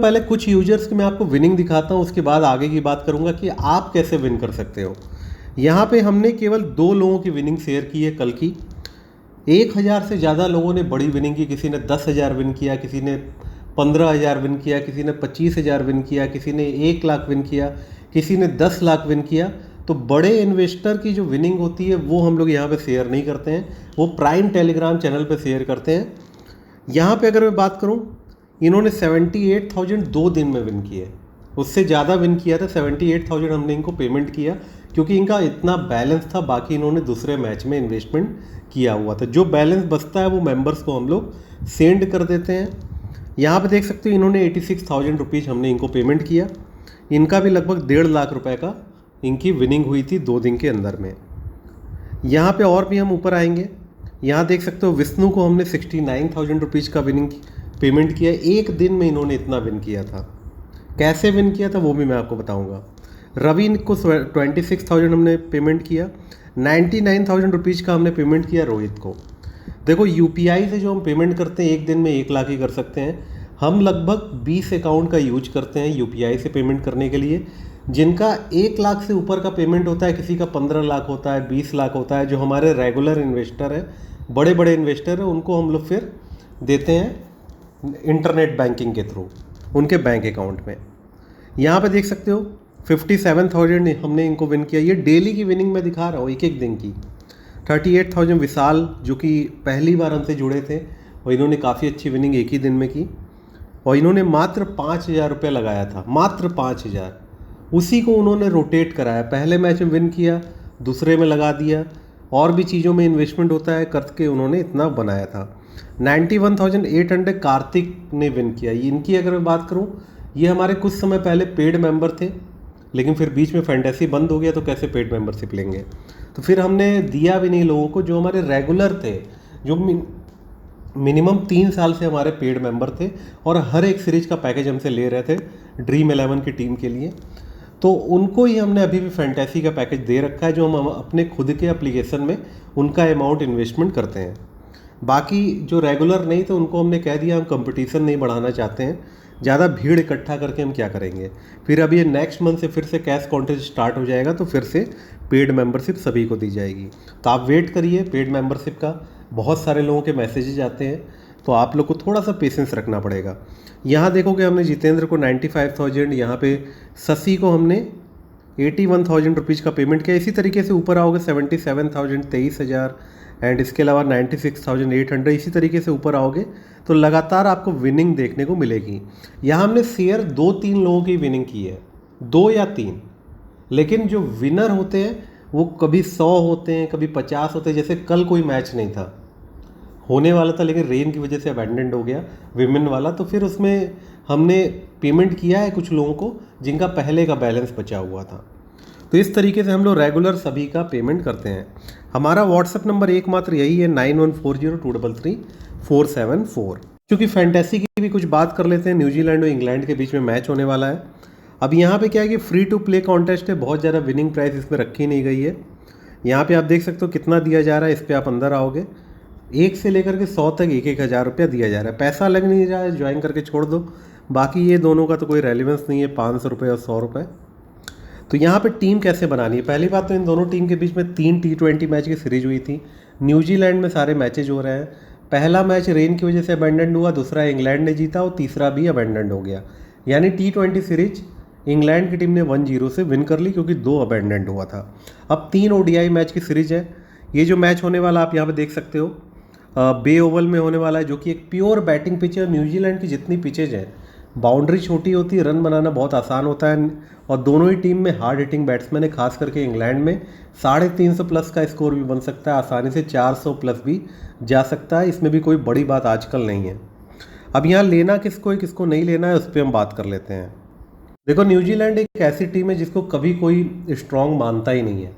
पहले कुछ यूजर्स की मैं आपको विनिंग दिखाता हूँ, उसके बाद आगे की बात करूँगा कि आप कैसे विन कर सकते हो। यहाँ पे हमने केवल 2 लोगों की विनिंग शेयर की है कल की। 1000 से ज़्यादा लोगों ने बड़ी विनिंग की, किसी ने 10,000 विन किया, किसी ने 15,000 विन किया, किसी ने 25,000 विन किया, किसी ने 1 लाख विन किया, किसी ने 10 लाख विन किया। तो बड़े इन्वेस्टर की जो विनिंग होती है वो हम लोग यहाँ पे शेयर नहीं करते हैं, वो प्राइम टेलीग्राम चैनल पे शेयर करते हैं। यहाँ पे अगर मैं बात करूँ, इन्होंने 78,000 2 दिन में विन किए, उससे ज़्यादा विन किया था। 78,000 हमने इनको पेमेंट किया क्योंकि इनका इतना बैलेंस था, बाकी इन्होंने दूसरे मैच में इन्वेस्टमेंट किया हुआ था। जो बैलेंस बचता है वो मेंबर्स को हम लोग सेंड कर देते हैं। यहाँ पे देख सकते हो इन्होंने 86,000 रुपीज़ हमने इनको पेमेंट किया। इनका भी लगभग 1.5 लाख रुपए का इनकी विनिंग हुई थी 2 दिन के अंदर में। यहाँ पे और भी हम ऊपर आएंगे, यहाँ देख सकते हो विष्णु को हमने 69,000 रुपीज़ का विनिंग पेमेंट किया। एक दिन में इन्होंने इतना विन किया था। कैसे विन किया था वो भी मैं आपको बताऊंगा। रवि को 26,000 हमने पेमेंट किया। 99,000 रुपीज़ का हमने पेमेंट किया रोहित को। देखो यूपीआई से जो हम पेमेंट करते हैं एक दिन में 1 लाख ही कर सकते हैं। हम लगभग 20 अकाउंट का यूज करते हैं यूपीआई से पेमेंट करने के लिए। जिनका 1 लाख से ऊपर का पेमेंट होता है, किसी का 15 लाख होता है, 20 लाख होता है, जो हमारे रेगुलर इन्वेस्टर है, बड़े बड़े इन्वेस्टर है, उनको हम लोग फिर देते हैं इंटरनेट बैंकिंग के थ्रू उनके बैंक अकाउंट में। यहाँ पे देख सकते हो 57,000 हमने इनको विन किया। ये डेली की विनिंग मैं दिखा रहा हूँ, एक एक दिन की। 38,000 विशाल जो कि पहली बार हमसे जुड़े थे और इन्होंने काफ़ी अच्छी विनिंग एक ही दिन में की, और इन्होंने मात्र 5,000 रुपये लगाया था, मात्र 5,000। उसी को उन्होंने रोटेट कराया, पहले मैच में विन किया, दूसरे में लगा दिया, और भी चीज़ों में इन्वेस्टमेंट होता है करके उन्होंने इतना बनाया था। 91,800 कार्तिक ने विन किया। इनकी अगर मैं बात करूं, ये हमारे कुछ समय पहले पेड मेंबर थे, लेकिन फिर बीच में फैंटेसी बंद हो गया तो कैसे पेड मेंबरशिप लेंगे, तो फिर हमने दिया भी नहीं लोगों को जो हमारे रेगुलर थे, जो मिनिमम 3 साल से हमारे पेड मेंबर थे और हर एक सीरीज़ का पैकेज हमसे ले रहे थे ड्रीम 11 की टीम के लिए। तो उनको ही हमने अभी भी फैंटेसी का पैकेज दे रखा है, जो हम अपने खुद के एप्लीकेशन में उनका अमाउंट इन्वेस्टमेंट करते हैं। बाकी जो रेगुलर नहीं तो उनको हमने कह दिया हम कंपटीशन नहीं बढ़ाना चाहते हैं, ज़्यादा भीड़ इकट्ठा करके हम क्या करेंगे। फिर अभी ये नेक्स्ट मंथ से फिर से कैश कॉन्टेस्ट स्टार्ट हो जाएगा, तो फिर से पेड मेंबरशिप सभी को दी जाएगी। तो आप वेट करिए पेड मेंबरशिप का, बहुत सारे लोगों के मैसेजेज आते हैं, तो आप लोग को थोड़ा सा पेशेंस रखना पड़ेगा। यहाँ देखोगे हमने जितेंद्र को 95,000, यहाँ पे शशि को हमने 81,000 रुपीज़ का पेमेंट किया। इसी तरीके से ऊपर आओगे 77,000, 23,000, एंड इसके अलावा 96,800, इसी तरीके से ऊपर आओगे तो लगातार आपको विनिंग देखने को मिलेगी। यहाँ हमने शेयर 2-3 लोगों की विनिंग की है, 2 या 3, लेकिन जो विनर होते हैं वो कभी 100 होते हैं, कभी 50 होते हैं। जैसे कल कोई मैच नहीं था, होने वाला था लेकिन रेन की वजह से अबैंडन हो गया विमेन वाला, तो फिर उसमें हमने पेमेंट किया है कुछ लोगों को जिनका पहले का बैलेंस बचा हुआ था। तो इस तरीके से हम लोग रेगुलर सभी का पेमेंट करते हैं। हमारा व्हाट्सअप नंबर एकमात्र यही है 9140233474। क्योंकि फैंटेसी की भी कुछ बात कर लेते हैं। न्यूजीलैंड और इंग्लैंड के बीच में मैच होने वाला है। अब यहाँ पे क्या है कि फ्री टू प्ले कॉन्टेस्ट है, बहुत ज़्यादा विनिंग प्राइस इसमें रखी नहीं गई है। यहाँ पे आप देख सकते हो कितना दिया जा रहा है, इस पर आप अंदर आओगे 1 से लेकर के 100 तक 1-1 हज़ार रुपया दिया जा रहा है। पैसा लग नहीं रहा है, ज्वाइन करके छोड़ दो। बाकी ये दोनों का तो कोई रेलिवेंस नहीं है, 500 रुपये और 100 रुपये। तो यहाँ पे टीम कैसे बनानी है, पहली बात तो इन दोनों टीम के बीच में 3 T20 मैच की सीरीज हुई थी। न्यूजीलैंड में सारे मैचेज हो रहे हैं। पहला मैच रेन की वजह से अबेंडेंड हुआ, दूसरा इंग्लैंड ने जीता और तीसरा भी अबेंडेंड हो गया। यानी T20 सीरीज इंग्लैंड की टीम ने 1-0 से विन कर ली क्योंकि 2 अबेंडेंड हुआ था। अब 3 ODI मैच की सीरीज है। ये जो मैच होने वाला आप यहाँ पे देख सकते हो बे ओवल में होने वाला है, जो कि एक प्योर बैटिंग पिच है। न्यूजीलैंड की जितनी पिचेज हैं, बाउंड्री छोटी होती है, रन बनाना बहुत आसान होता है, और दोनों ही टीम में हार्ड हिटिंग बैट्समैन है। खास करके इंग्लैंड में 350 प्लस का स्कोर भी बन सकता है, आसानी से 400 प्लस भी जा सकता है। इसमें भी कोई बड़ी बात आजकल नहीं है। अब यहाँ लेना किसको है किसको नहीं लेना है उस पर हम बात कर लेते हैं। देखो न्यूजीलैंड एक ऐसी टीम है जिसको कभी कोई स्ट्रॉन्ग मानता ही नहीं है,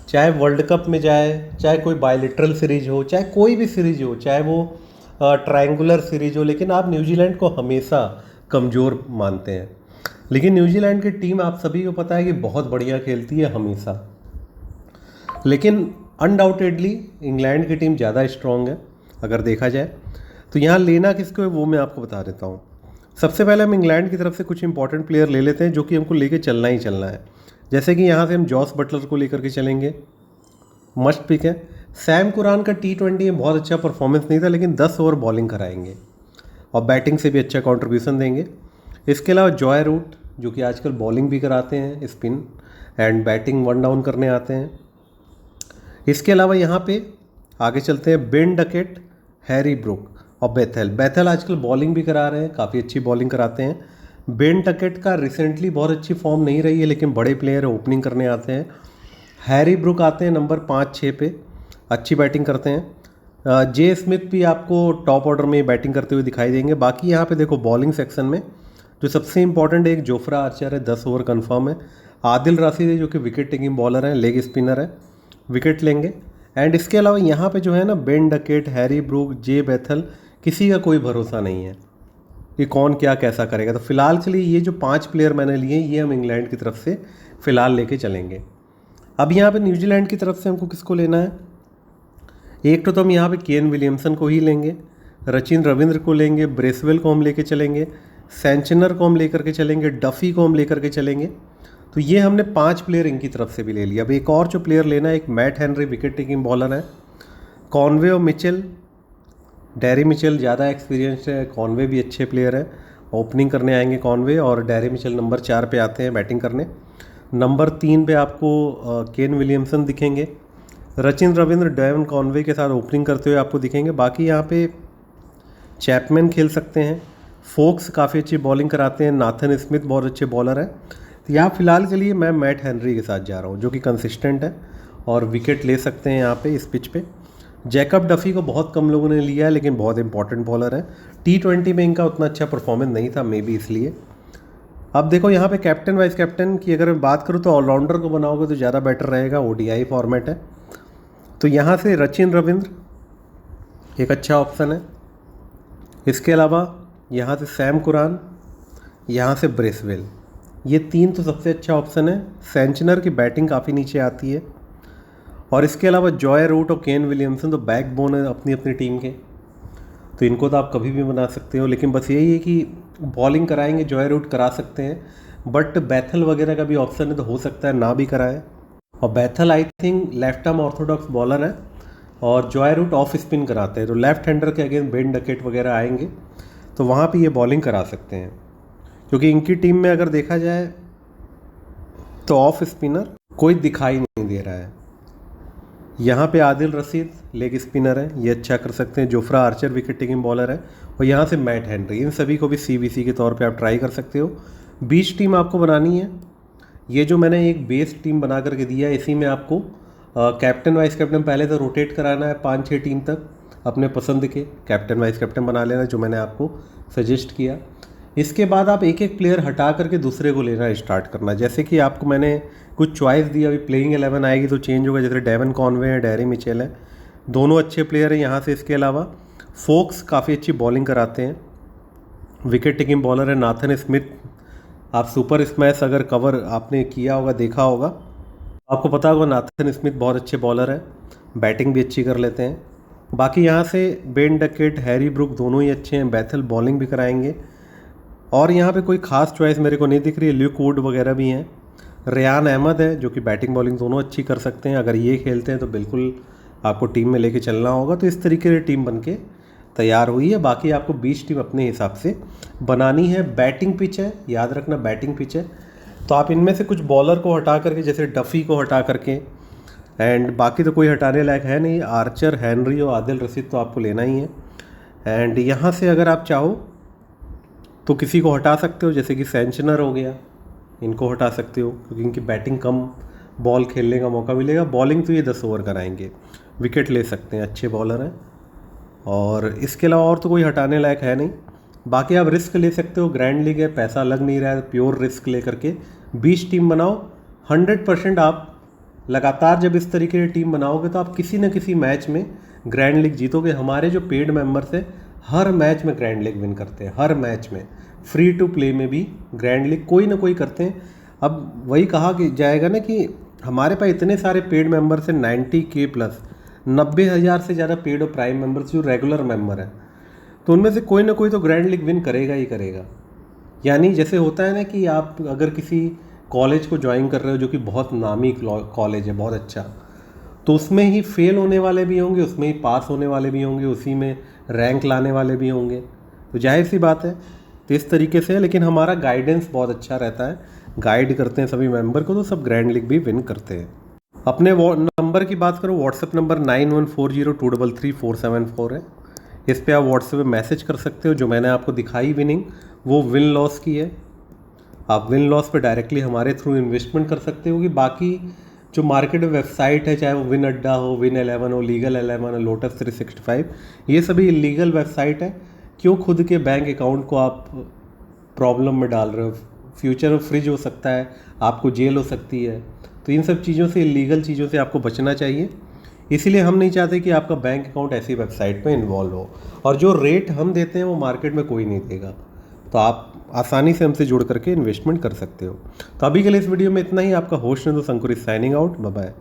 चाहे वर्ल्ड कप में जाए, चाहे कोई बायलिटरल सीरीज हो, चाहे कोई भी सीरीज हो, चाहे वो ट्रायंगुलर सीरीज हो, लेकिन आप न्यूजीलैंड को हमेशा कमज़ोर मानते हैं। लेकिन न्यूजीलैंड की टीम आप सभी को पता है कि बहुत बढ़िया खेलती है हमेशा। लेकिन अनडाउटेडली इंग्लैंड की टीम ज़्यादा स्ट्रॉन्ग है अगर देखा जाए। तो यहाँ लेना किसको है वो मैं आपको बता देता हूँ। सबसे पहले हम इंग्लैंड की तरफ से कुछ इंपॉर्टेंट प्लेयर ले लेते हैं जो कि हमको लेके चलना ही चलना है। जैसे कि यहाँ से हम जॉस बटलर को लेकर के चलेंगे, मस्ट पिक है। सैम कुरान का T20 में बहुत अच्छा परफॉर्मेंस नहीं था, लेकिन 10 ओवर बॉलिंग कराएंगे और बैटिंग से भी अच्छा कंट्रीब्यूशन देंगे। इसके अलावा जॉय रूट जो कि आजकल बॉलिंग भी कराते हैं, spin and batting one down करने आते हैं। इसके अलावा यहाँ पे आगे चलते हैं, बेन डकेट, हैरी ब्रूक और बेथेल। बेथेल आजकल बॉलिंग भी करा रहे हैं, काफ़ी अच्छी बॉलिंग कराते हैं। बेन डकेट का रिसेंटली बहुत अच्छी फॉर्म नहीं रही है, लेकिन बड़े प्लेयर ओपनिंग करने आते हैं। हैरी ब्रूक आते हैं नंबर 5-6 पे, अच्छी बैटिंग करते हैं। जे स्मिथ भी आपको टॉप ऑर्डर में बैटिंग करते हुए दिखाई देंगे। बाकी यहाँ पे देखो बॉलिंग सेक्शन में जो सबसे इंपॉर्टेंट है, एक जोफ्रा आर्चर है, 10 ओवर कन्फर्म है। आदिल रशीद है जो कि विकेट टेकिंग बॉलर है, लेग स्पिनर है, विकेट लेंगे। एंड इसके अलावा यहाँ पे जो है ना, बेन डकेट, हैरी ब्रूक, जे बेथल, किसी का कोई भरोसा नहीं है कि कौन क्या कैसा करेगा। तो फिलहाल के लिए ये जो 5 प्लेयर मैंने लिए ये हम इंग्लैंड की तरफ से फ़िलहाल लेके चलेंगे। अब यहाँ पे न्यूजीलैंड की तरफ से हमको किसको लेना है? एक तो हम यहाँ पे केन विलियमसन को ही लेंगे, सचिन रविंद्र को लेंगे, ब्रेसवेल को हम लेके चलेंगे, सेंचनर को हम लेकर के चलेंगे, डफ़ी को हम लेकर के चलेंगे। तो ये हमने 5 प्लेयर इनकी तरफ से भी ले लिया। अब एक और जो प्लेयर लेना है, एक Matt Henry wicket taking bowler है, कॉनवे और मिचेल। डैरी मिचेल ज़्यादा एक्सपीरियंस्ड है, कॉनवे भी अच्छे प्लेयर है, ओपनिंग करने आएंगे कॉनवे, और डैरी मिचेल नंबर 4 पे आते हैं बैटिंग करने। नंबर 3 पे आपको केन विलियमसन दिखेंगे। सचिन रविंद्र डेवन कॉनवे के साथ ओपनिंग करते हुए आपको दिखेंगे। बाकी यहाँ पे चैपमैन खेल सकते हैं, फोक्स काफ़ी अच्छी बॉलिंग कराते हैं, नाथन स्मिथ बहुत अच्छे बॉलर हैं। तो यहाँ फिलहाल के लिए मैं मैट हेनरी के साथ जा रहा हूँ जो कि कंसिस्टेंट है और विकेट ले सकते हैं यहाँ पे इस पिच पे। जैकब डफ़ी को बहुत कम लोगों ने लिया है, लेकिन बहुत इंपॉर्टेंट बॉलर है। T20 में इनका उतना अच्छा परफॉर्मेंस नहीं था, मे बी इसलिए। अब देखो यहाँ पे कैप्टन वाइस कैप्टन की अगर मैं बात करूँ तो ऑलराउंडर को बनाओगे तो ज़्यादा बेटर रहेगा, ODI फॉर्मेट है। तो यहाँ से सचिन रविंद्र एक अच्छा ऑप्शन है। इसके अलावा यहाँ से सैम कुरान, यहाँ से ब्रेसवेल, ये 3 तो सबसे अच्छा ऑप्शन है। सेंचनर की बैटिंग काफ़ी नीचे आती है। और इसके अलावा जॉय रूट और केन विलियमसन तो बैकबोन है अपनी अपनी टीम के, तो इनको तो आप कभी भी बना सकते हो। लेकिन बस यही है कि बॉलिंग कराएंगे, जॉय रूट करा सकते हैं, बट बैथल वगैरह का भी ऑप्शन है, तो हो सकता है ना भी कराए। और Bethel I think left arm Orthodox bowler है और जॉय रूट ऑफ स्पिन कराते हैं, तो लेफ्ट हैंडर के अगेंस्ट बेन डकेट वगैरह आएंगे तो वहाँ पे ये बॉलिंग करा सकते हैं। क्योंकि इनकी टीम में अगर देखा जाए तो ऑफ स्पिनर कोई दिखाई नहीं दे रहा है। यहाँ पे आदिल रशीद लेग स्पिनर है, ये अच्छा कर सकते हैं। Jofra Archer wicket taking bowler है, और यहाँ से मैट हेनरी, इन सभी को भी CBC के तौर पे आप ट्राई कर सकते हो। 20 टीम आपको बनानी है। ये जो मैंने एक बेस टीम बना करके दिया है, इसी में आपको कैप्टन वाइस कैप्टन पहले तो रोटेट कराना है 5-6 टीम तक, अपने पसंद के कैप्टन वाइस कैप्टन बना लेना जो मैंने आपको सजेस्ट किया। इसके बाद आप एक एक प्लेयर हटा करके दूसरे को लेना स्टार्ट करना। जैसे कि आपको मैंने कुछ चॉइस दी, अभी प्लेइंग 11 आएगी तो चेंज होगा। जैसे डेवन कॉनवे है, डैरी मिचेल है, दोनों अच्छे प्लेयर हैं यहाँ से। इसके अलावा फोक्स काफ़ी अच्छी बॉलिंग कराते हैं, विकेट टेकिंग बॉलर है। नाथन स्मिथ, आप सुपर स्मैश अगर कवर आपने किया होगा, देखा होगा, आपको पता होगा नाथन स्मिथ बहुत अच्छे बॉलर है, बैटिंग भी अच्छी कर लेते हैं। बाकी यहाँ से बेन डकेट, हैरी ब्रूक दोनों ही अच्छे हैं, बैथल बॉलिंग भी कराएंगे। और यहाँ पे कोई ख़ास चॉइस मेरे को नहीं दिख रही है, ल्यूक वुड वगैरह भी हैं। रेयान अहमद है जो कि बैटिंग बॉलिंग दोनों अच्छी कर सकते हैं। अगर ये खेलते हैं तो बिल्कुल आपको टीम में लेके चलना होगा। तो इस तरीके से टीम बन के तैयार हुई है। बाकी आपको 20 टीम अपने हिसाब से बनानी है। बैटिंग पिच है, याद रखना बैटिंग पिच है। तो आप इनमें से कुछ बॉलर को हटा करके, जैसे डफ़ी को हटा करके, एंड बाकी तो कोई हटाने लायक है नहीं, आर्चर, हेनरी और आदिल रशीद तो आपको लेना ही है। एंड यहाँ से अगर आप चाहो तो किसी को हटा सकते हो, जैसे कि सेंचनर हो गया, इनको हटा सकते हो क्योंकि इनकी बैटिंग कम, बॉल खेलने का मौका मिलेगा। बॉलिंग तो ये 10 ओवर कराएंगे, विकेट ले सकते हैं, अच्छे बॉलर हैं। और इसके अलावा और तो कोई हटाने लायक है नहीं। बाकी आप रिस्क ले सकते हो, ग्रैंड लीग है, पैसा लग नहीं रहा है, प्योर रिस्क ले करके 20 टीम बनाओ। 100% आप लगातार जब इस तरीके की टीम बनाओगे तो आप किसी न किसी मैच में ग्रैंड लीग जीतोगे। हमारे जो पेड मेंबर्स हैं हर मैच में ग्रैंड लीग विन करते हैं, हर मैच में। फ्री टू प्ले में भी ग्रैंड लीग कोई ना कोई करते हैं। अब वही कहा कि जाएगा ना कि हमारे पास इतने सारे पेड मेंबर्स हैं, 90K प्लस, 90,000 से ज़्यादा पेड और प्राइम मेंबर्स जो रेगुलर मेंबर हैं, तो उनमें से कोई ना कोई तो ग्रैंड लीग विन करेगा ही करेगा। यानी जैसे होता है ना कि आप अगर किसी कॉलेज को ज्वाइन कर रहे हो जो कि बहुत नामी कॉलेज है, बहुत अच्छा, तो उसमें ही फेल होने वाले भी होंगे, उसमें ही पास होने वाले भी होंगे, उसी में रैंक लाने वाले भी होंगे। तो जाहिर सी बात है, तो इस तरीके से है। लेकिन हमारा गाइडेंस बहुत अच्छा रहता है, गाइड करते हैं सभी मेंबर को, तो सब ग्रैंड लीग भी विन करते हैं। अपने नंबर की बात करो, व्हाट्सएप नंबर 9140233474 है। इस पे आप व्हाट्सएप पे मैसेज कर सकते हो। जो मैंने आपको दिखाई विनिंग, वो विन लॉस की है। आप विन लॉस पे डायरेक्टली हमारे थ्रू इन्वेस्टमेंट कर सकते हो। कि बाकी जो मार्केट में वेबसाइट है, चाहे वो विन अड्डा हो, विन 11 हो, लीगल 11 हो, लोटस 365, ये सभी इलीगल वेबसाइट है। क्यों खुद के बैंक अकाउंट को आप प्रॉब्लम में डाल रहे हो? फ्यूचर में फ्रिज हो सकता है, आपको जेल हो सकती है। तो इन सब चीज़ों से, इलीगल चीज़ों से आपको बचना चाहिए। इसीलिए हम नहीं चाहते कि आपका बैंक अकाउंट ऐसी वेबसाइट में इन्वॉल्व हो। और जो रेट हम देते हैं वो मार्केट में कोई नहीं देगा, तो आप आसानी से हमसे जुड़ करके इन्वेस्टमेंट कर सकते हो। तो अभी के लिए इस वीडियो में इतना ही। आपका होस्ट है तो Shankur is signing out. Bye bye.